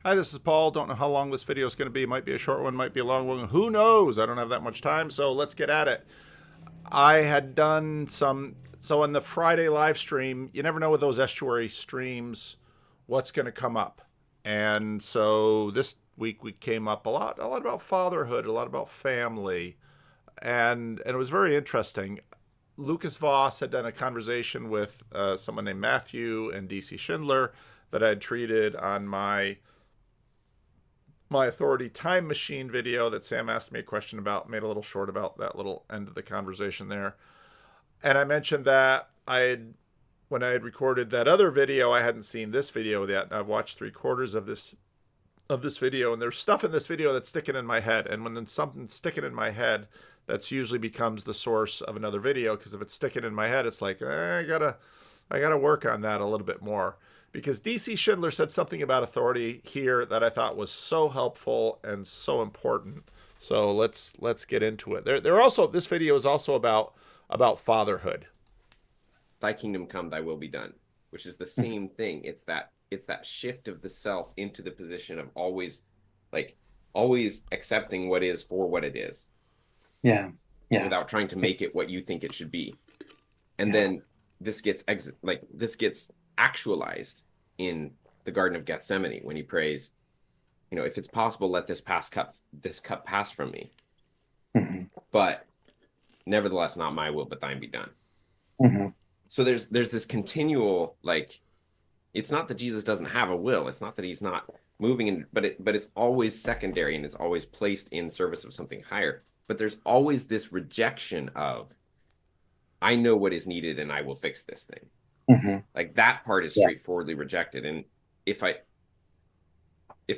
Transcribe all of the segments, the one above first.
Hi, this is Paul. Don't know how long this video is going to be. Might be a short one, might be a long one. Who knows? I don't have that much time, so let's get at it. I had done some. So in the Friday live stream, you never know with those estuary streams what's going to come up. And so this week we came up a lot about fatherhood, a lot about family, and it was very interesting. Lucas Voss had done a conversation with someone named Matthew and DC Schindler that I had treated on my authority time machine video that Sam asked me a question about, made a little short about that little end of the conversation there. And I mentioned that when I had recorded that other video, I hadn't seen this video yet. I've watched 3/4 of this video, and there's stuff in this video that's sticking in my head. And when something's sticking in my head, that's usually becomes the source of another video, because if it's sticking in my head, it's like I gotta work on that a little bit more. Because DC Schindler said something about authority here that I thought was so helpful and so important. So let's get into it. They're also, this video is also about fatherhood. Thy kingdom come, thy will be done, which is the same thing. It's that shift of the self into the position of always accepting what is for what it is. Yeah. Yeah. Without trying to make it what you think it should be. And Yeah. then this gets actualized in the Garden of Gethsemane when he prays, if it's possible, let this cup pass from me. Mm-hmm. But nevertheless, not my will, but thine be done. Mm-hmm. So there's this continual, it's not that Jesus doesn't have a will. It's not that he's not moving, but it's always secondary, and it's always placed in service of something higher. But there's always this rejection of, I know what is needed and I will fix this thing. Mm-hmm. Like that part is straightforwardly rejected. And if I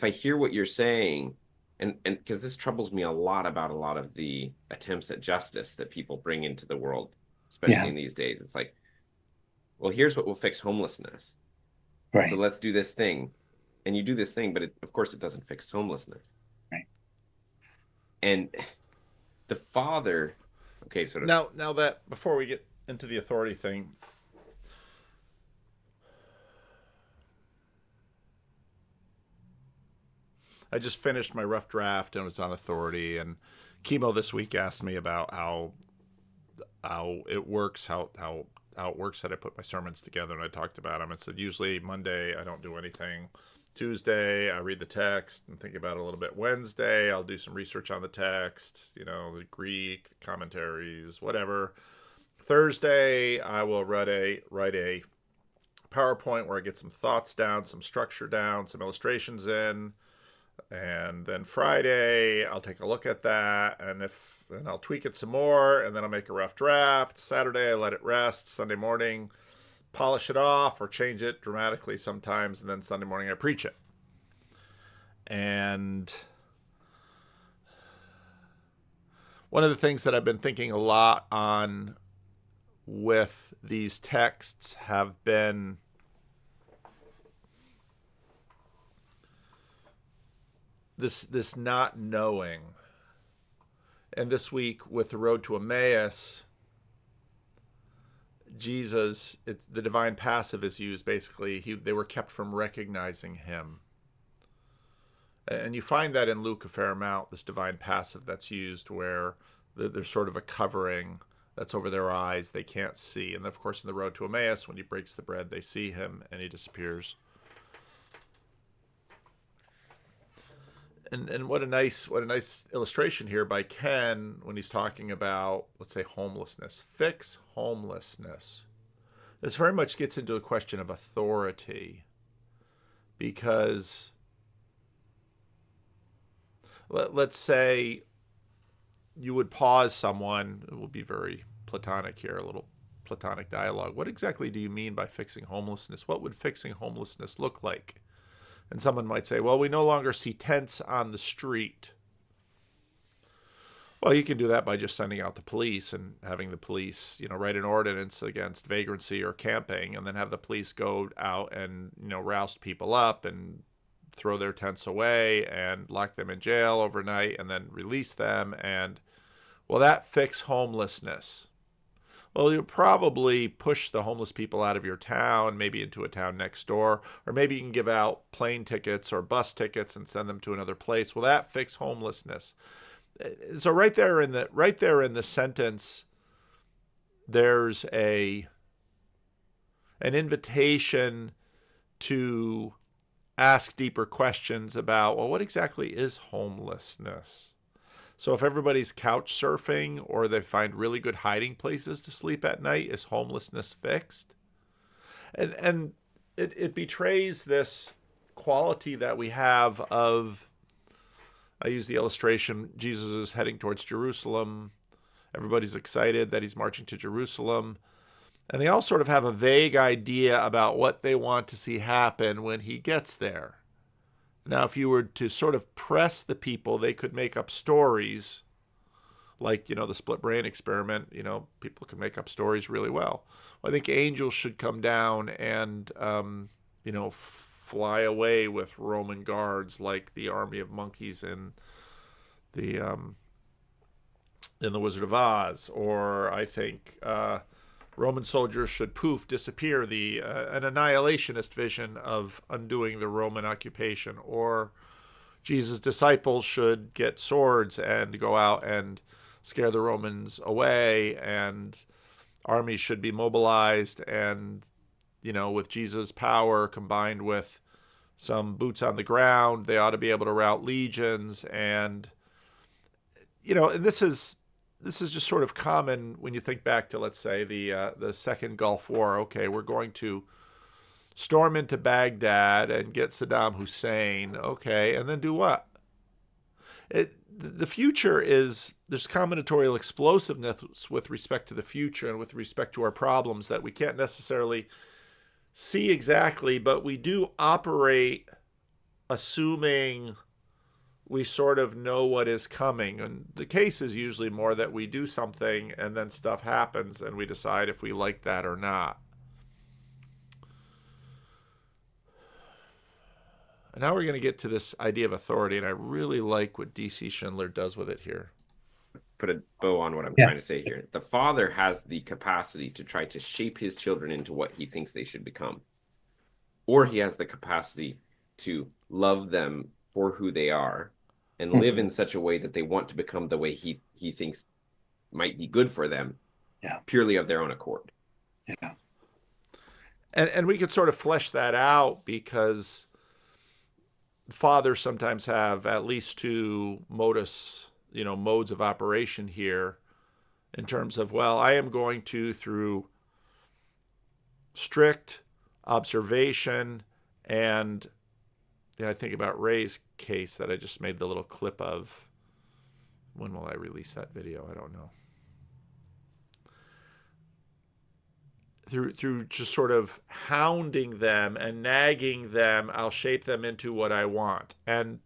hear what you're saying, and because this troubles me a lot about a lot of the attempts at justice that people bring into the world, especially in these days, it's like, well, here's what will fix homelessness. Right. So let's do this thing. And you do this thing, but of course it doesn't fix homelessness. Right. And the father, okay, so now that before we get into the authority thing, I just finished my rough draft and was on authority, and Chemo this week asked me about how it works, how it works that I put my sermons together, and I talked about them. I said usually Monday I don't do anything. Tuesday I read the text and think about it a little bit. Wednesday I'll do some research on the text, the Greek commentaries, whatever. Thursday I will write a PowerPoint where I get some thoughts down, some structure down, some illustrations in. And then Friday I'll take a look at that, and I'll tweak it some more, and then I'll make a rough draft. Saturday I let it rest. Sunday morning polish it off or change it dramatically sometimes, and then Sunday morning I preach it. And one of the things that I've been thinking a lot on with these texts have been this not knowing. And this week with the road to Emmaus, Jesus, the divine passive is used. Basically, they were kept from recognizing him. And you find that in Luke a fair amount, this divine passive that's used, where there's sort of a covering that's over their eyes. They can't see. And of course, in the road to Emmaus, when he breaks the bread, they see him and he disappears. And what a nice illustration here by Ken when he's talking about, let's say, homelessness. Fix homelessness. This very much gets into a question of authority, because let's say you would pause someone. It will be very platonic here, a little platonic dialogue. What exactly do you mean by fixing homelessness? What would fixing homelessness look like? And someone might say, well, we no longer see tents on the street. Well, you can do that by just sending out the police and having the police, write an ordinance against vagrancy or camping, and then have the police go out and, roust people up and throw their tents away and lock them in jail overnight and then release them. And, well, that fix homelessness. Well, you'll probably push the homeless people out of your town, maybe into a town next door, or maybe you can give out plane tickets or bus tickets and send them to another place. Will that fix homelessness? So right there in the sentence, there's a an invitation to ask deeper questions about, well, what exactly is homelessness? So if everybody's couch surfing or they find really good hiding places to sleep at night, is homelessness fixed? And it betrays this quality that we have of, I use the illustration, Jesus is heading towards Jerusalem. Everybody's excited that he's marching to Jerusalem. And they all sort of have a vague idea about what they want to see happen when he gets there. Now, if you were to sort of press the people, they could make up stories like, the split brain experiment. People can make up stories really well. I think angels should come down and, fly away with Roman guards like the army of monkeys the in the Wizard of Oz. Or I think Roman soldiers should disappear, an annihilationist vision of undoing the Roman occupation. Or Jesus' disciples should get swords and go out and scare the Romans away, and armies should be mobilized, and with Jesus' power combined with some boots on the ground, they ought to be able to rout legions. And and this is just sort of common when you think back to, let's say, the Second Gulf War. Okay, we're going to storm into Baghdad and get Saddam Hussein. Okay, and then do what? The future is, there's combinatorial explosiveness with respect to the future and with respect to our problems that we can't necessarily see exactly, but we do operate assuming we sort of know what is coming. And the case is usually more that we do something and then stuff happens and we decide if we like that or not. And now we're going to get to this idea of authority, and I really like what D.C. Schindler does with it here. Put a bow on what I'm trying to say here. The father has the capacity to try to shape his children into what he thinks they should become. Or he has the capacity to love them for who they are and live in such a way that they want to become the way he thinks might be good for them, purely of their own accord. Yeah. And we could sort of flesh that out, because fathers sometimes have at least two modes of operation here, in terms of, well, I am going to, through strict observation, and I think about Ray's case that I just made the little clip of. When will I release that video? I don't know. Through just sort of hounding them and nagging them, I'll shape them into what I want. And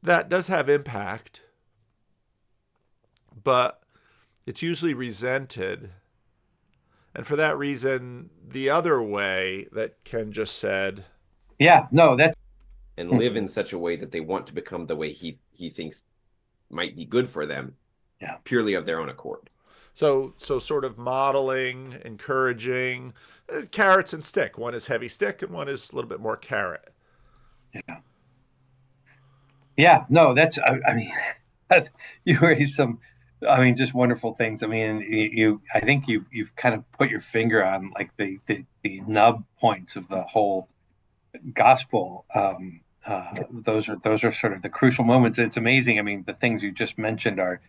that does have impact, but it's usually resented. And for that reason, the other way that Ken just said, and live in such a way that they want to become the way he thinks might be good for them, purely of their own accord. So sort of modeling, encouraging, carrots and stick. One is heavy stick and one is a little bit more carrot. Yeah, no, that's, I mean, you raised some, just wonderful things. I mean, I think you've kind of put your finger on like the nub points of the whole gospel. Those are sort of the crucial moments. It's amazing. I mean, the things you just mentioned are,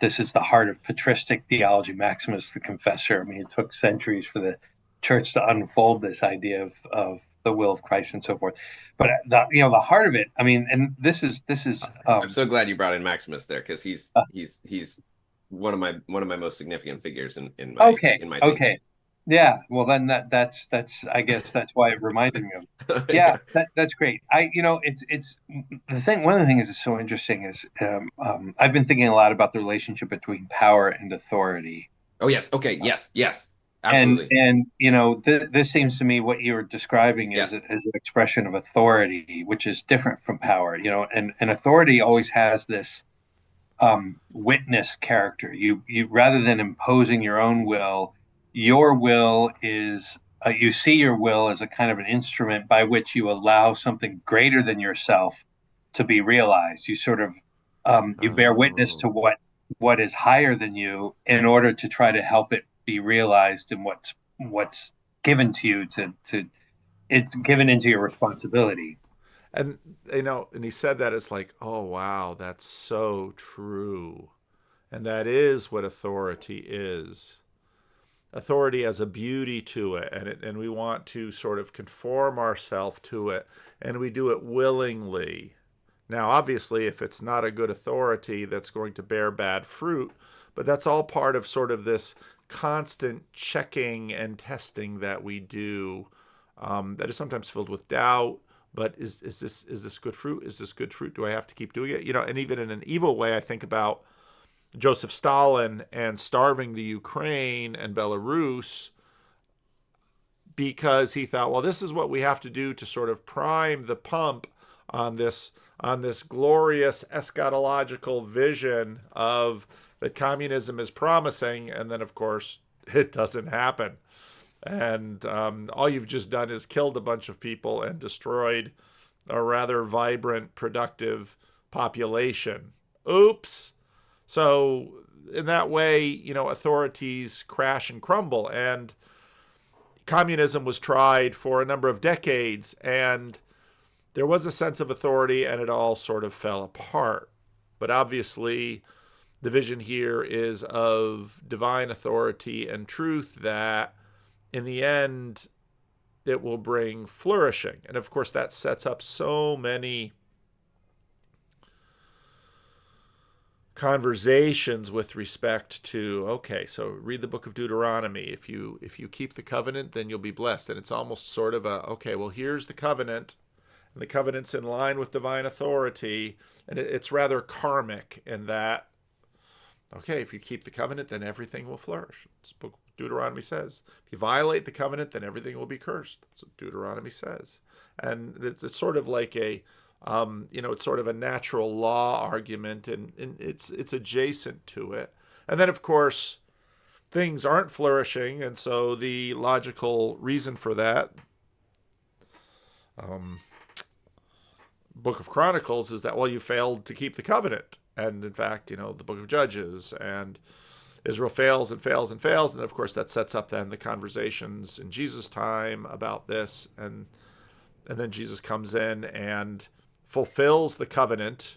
this is the heart of patristic theology, Maximus the Confessor. I mean, it took centuries for the church to unfold this idea of the will of Christ and so forth. But the heart of it, I mean, and this is. I'm so glad you brought in Maximus there, because he's one of my most significant figures in my thinking. Okay. Yeah, well then that's I guess that's why it reminded me of. Yeah, that's great. It's the thing. One of the things that's so interesting is I've been thinking a lot about the relationship between power and authority. Oh yes, okay, yes, absolutely. And this seems to me what you were describing is an expression of authority, which is different from power. And authority always has this witness character. You rather than imposing your own will, your will is you see your will as a kind of an instrument by which you allow something greater than yourself to be realized. You sort of you bear witness to Oh, what is higher than you in order to try to help it be realized in what's given to you to it's given into your responsibility. And and he said that it's like, oh wow, that's so true. And that is what authority is. Authority has a beauty to it, and we want to sort of conform ourselves to it, and we do it willingly. Now, obviously, if it's not a good authority, that's going to bear bad fruit, but that's all part of sort of this constant checking and testing that we do, that is sometimes filled with doubt. But is this good fruit? Is this good fruit? Do I have to keep doing it? And even in an evil way, I think about Joseph Stalin and starving the Ukraine and Belarus because he thought, well, this is what we have to do to sort of prime the pump on this glorious eschatological vision of that communism is promising, and then of course it doesn't happen. And all you've just done is killed a bunch of people and destroyed a rather vibrant, productive population. Oops. So in that way, authorities crash and crumble. And communism was tried for a number of decades, and there was a sense of authority, and it all sort of fell apart. But obviously, the vision here is of divine authority and truth that, in the end, it will bring flourishing. And of course, that sets up so many conversations with respect to, okay, so read the book of Deuteronomy. If you keep the covenant, then you'll be blessed. And it's almost sort of a, okay, well, here's the covenant, and the covenant's in line with divine authority, and it's rather karmic in that, okay, if you keep the covenant, then everything will flourish. This book Deuteronomy says. If you violate the covenant, then everything will be cursed. That's what Deuteronomy says. And it's sort of like it's sort of a natural law argument, and it's adjacent to it. And then, of course, things aren't flourishing, and so the logical reason for that, um, Book of Chronicles, is that, well, you failed to keep the covenant. And in fact, the Book of Judges, and Israel fails and fails and fails. And of course, that sets up then the conversations in Jesus' time about this. And then Jesus comes in and fulfills the covenant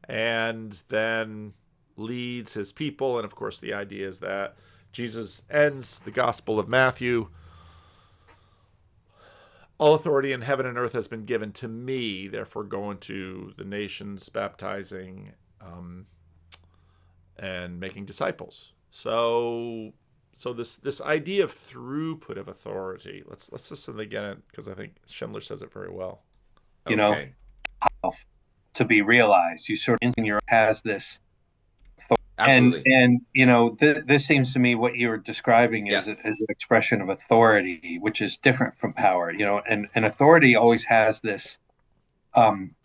and then leads his people. And of course, the idea is that Jesus ends the Gospel of Matthew. All authority in heaven and earth has been given to me. Therefore, go into the nations, baptizing and making disciples. So this idea of throughput of authority. Let's listen again, because I think Schindler says it very well. okay. To be realized, you sort of in your has this. Absolutely. And this seems to me what you're describing is, Yes. is an expression of authority, which is different from power. And authority always has this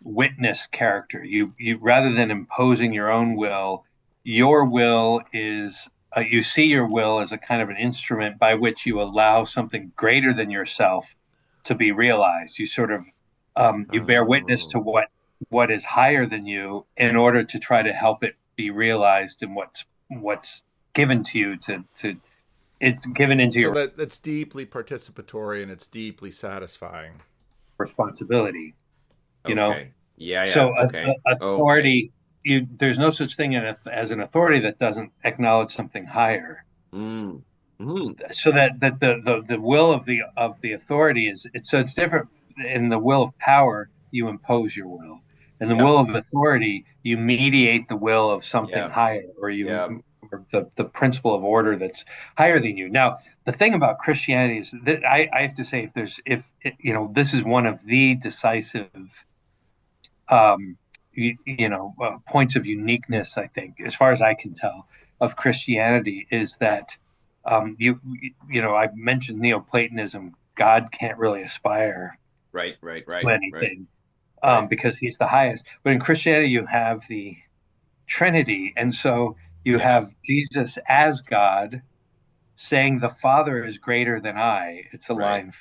witness character. You rather than imposing your own will, your will is you see your will as a kind of an instrument by which you allow something greater than yourself to be realized. You sort of you bear witness to Oh, what is higher than you in order to try to help it be realized in what's given to you to it's given into So your that's deeply participatory, and it's deeply satisfying. responsibility. You know, okay. Yeah, yeah. so Okay. Okay. authority, there's no such thing as an authority that doesn't acknowledge something higher. Mm. Mm. So that the will of the authority is it's different. In the will of power, you impose your will. In the Yep. will of authority, you mediate the will of something Yep. higher, Yep. or the principle of order that's higher than you. Now, the thing about Christianity is that I have to say, if this is one of the decisive points of uniqueness, I think, as far as I can tell, of Christianity is that I mentioned Neoplatonism. God can't really aspire Right. Right. to Right. Right. anything. Right. because he's the highest. But in Christianity, you have the Trinity, and so you Yeah. have Jesus as God saying the Father is greater than I. It's a Right. line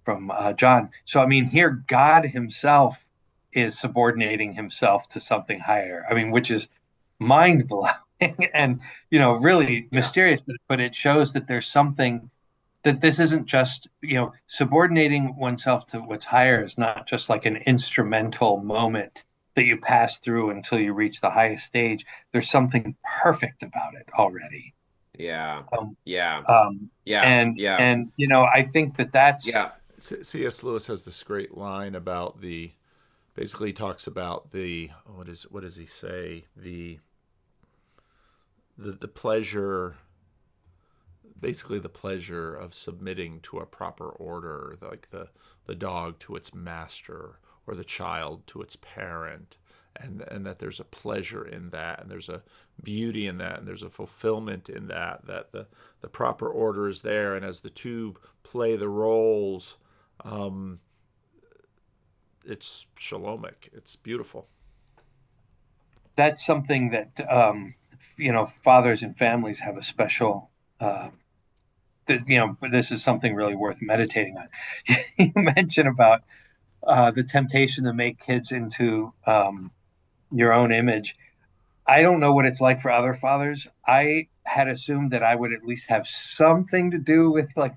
from John. So I mean, here God Himself is subordinating Himself to something higher. I mean, which is mind blowing and really Yeah. mysterious. But it shows that there's something that this isn't just subordinating oneself to what's higher is not just like an instrumental moment that you pass through until you reach the highest stage. There's something perfect about it already. Yeah. Um, Yeah. um, Yeah. and Yeah. and I think that that's Yeah. C.S. Lewis has this great line about the basically talks about the what does he say the pleasure, basically the pleasure of submitting to a proper order, like the dog to its master or the child to its parent, and that there's a pleasure in that, and there's a beauty in that, and there's a fulfillment in that, that the proper order is there, and as the two play the roles, um, it's shalomic, it's beautiful. that's something that fathers and families have a special uh, that but this is something really worth meditating on. You mentioned about the temptation to make kids into your own image. I don't know what it's like for other fathers. I had assumed that I would at least have something to do with like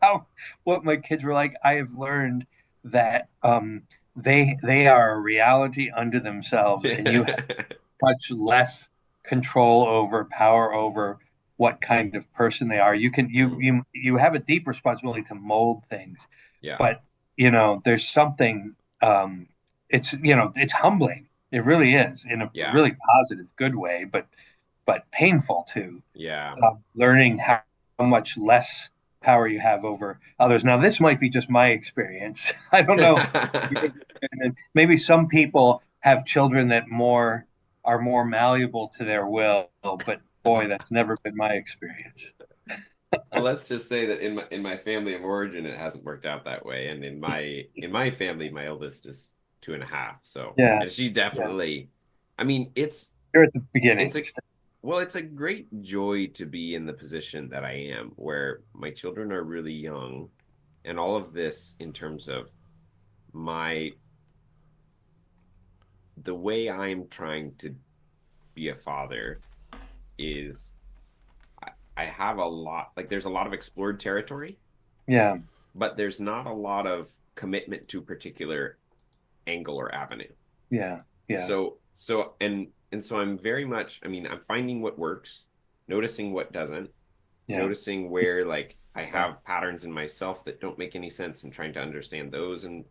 how, what my kids were like. I have learned that they are a reality unto themselves, and you have much less control over, power over what kind of person they are. You can Mm. you have a deep responsibility to mold things, Yeah. but there's something. It's it's humbling. It really is in a Yeah. really positive, good way, but painful too. Yeah. Learning how much less power you have over others. Now, this might be just my experience. I don't know. Maybe some people have children that are more malleable to their will, but boy, that's never been my experience. Well, let's just say that in my family of origin, it hasn't worked out that way. And in my family, my eldest is 2.5. So, Yeah, and she's yeah. definitely, I mean, You're at the it's beginning. a, well, it's a great joy to be in the position that I am, where my children are really young, and all of this in terms of my the way I'm trying to be a father is I have a lot, like there's a lot of explored territory, Yeah, but there's not a lot of commitment to a particular angle or avenue. yeah, yeah, And so I'm very much, I mean, I'm finding what works, noticing what doesn't, yeah, noticing where like I yeah, have patterns in myself that don't make any sense and trying to understand those and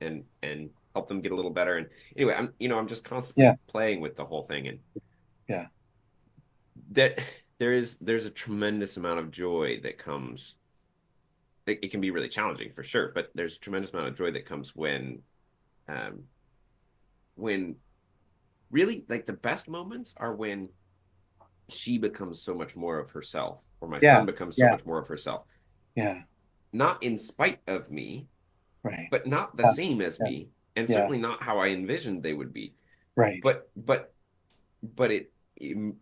help them get a little better. And anyway, I'm just yeah, constantly playing with the whole thing. And yeah, that there's a tremendous amount of joy that comes. It can be really challenging for sure, but there's a tremendous amount of joy that comes um when really like the best moments are when she becomes so much more of herself or my son yeah, becomes so yeah, much more of herself, yeah. not in spite of me, Right. but not the Yeah, same as yeah, me, and yeah. certainly not how I envisioned they would be. Right. But but but it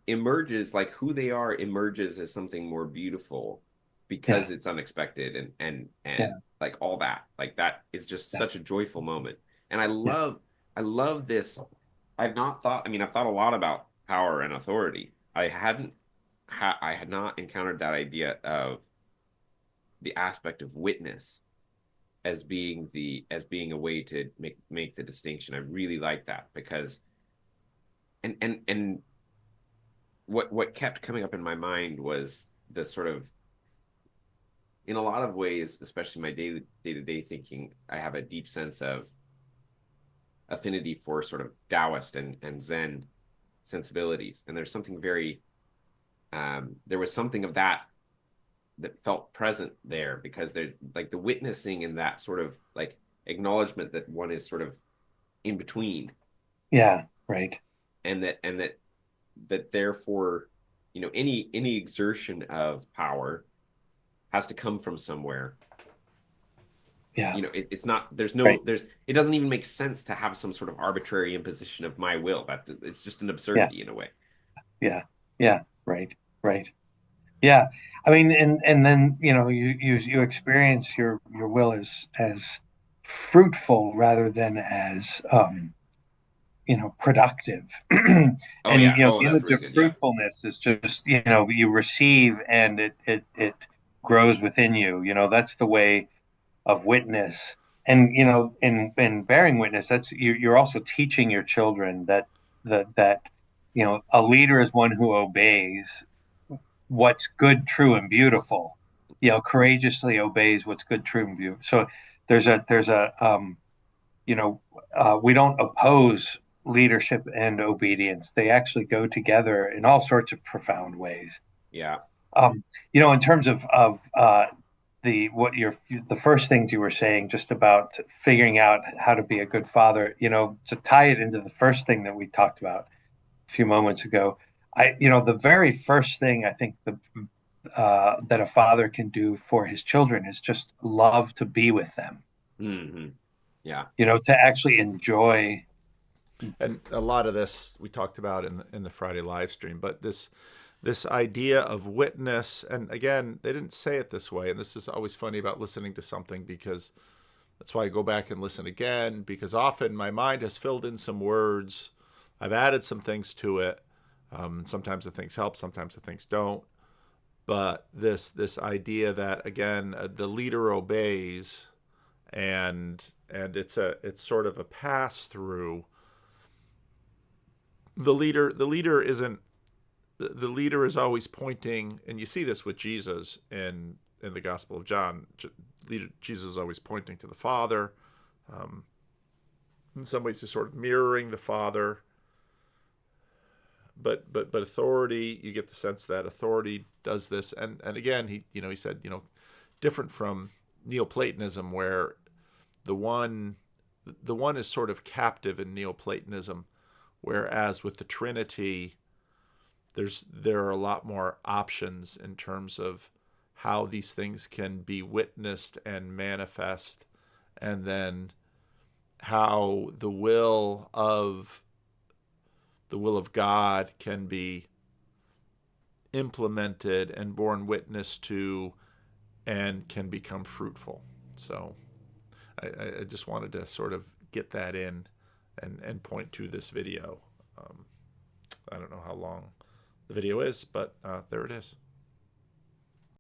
emerges, like who they are emerges as something more beautiful Yeah, because it's unexpected, and yeah, like all that, like that is just yeah, such a joyful moment. And yeah, I love this. I've not thought, I mean, I've thought a lot about power and authority. I had not encountered that idea of the aspect of witness as being a way to make the distinction. I really like that because and what kept coming up in my mind was the sort of, in a lot of ways, especially my day-to-day thinking, I have a deep sense of affinity for sort of Taoist and Zen sensibilities. And there's something very there was something of that that felt present there, because there's like the witnessing and that sort of like acknowledgement that one is sort of in between, yeah. Right. and that therefore, any exertion of power has to come from somewhere. Yeah. You know, it's not, there's Right. no, it doesn't even make sense to have some sort of arbitrary imposition of my will. That it's just an Yeah. absurdity in a way. Yeah. Yeah. Right. Right. Yeah. I mean, and then, you experience your will as fruitful rather than as, productive. Oh And, yeah. Oh, the that's image really of good. Yeah. fruitfulness is just, you receive and it grows within you. That's the way of witness. And, in bearing witness, that's you're also teaching your children that a leader is one who obeys what's good, true, and beautiful. Courageously obeys what's good, true, and beautiful. So there's a you know we don't oppose leadership and obedience. They actually go together in all sorts of profound ways. Yeah. In terms of the first things you were saying, just about figuring out how to be a good father, to tie it into the first thing that we talked about a few moments ago. The very first thing I think that a father can do for his children is just love to be with them. Yeah. To actually enjoy. And a lot of this we talked about in the Friday live stream, but this idea of witness, and again, they didn't say it this way, and this is always funny about listening to something, because that's why I go back and listen again, because often my mind has filled in some words, I've added some things to it. Sometimes the things help, sometimes the things don't. But this idea that, again, the leader obeys, and it's sort of a pass through. The leader isn't the leader is always pointing, and you see this with Jesus in the Gospel of John. Jesus is always pointing to the Father. Um, in some ways, he's sort of mirroring the Father. But authority, you get the sense that authority does this, and again, he said, different from Neoplatonism, where the one is sort of captive in Neoplatonism, whereas with the Trinity, there are a lot more options in terms of how these things can be witnessed and manifest, and then how the will of God can be implemented and borne witness to and can become fruitful. So I just wanted to sort of get that in and point to this video. I don't know how long the video is, but there it is.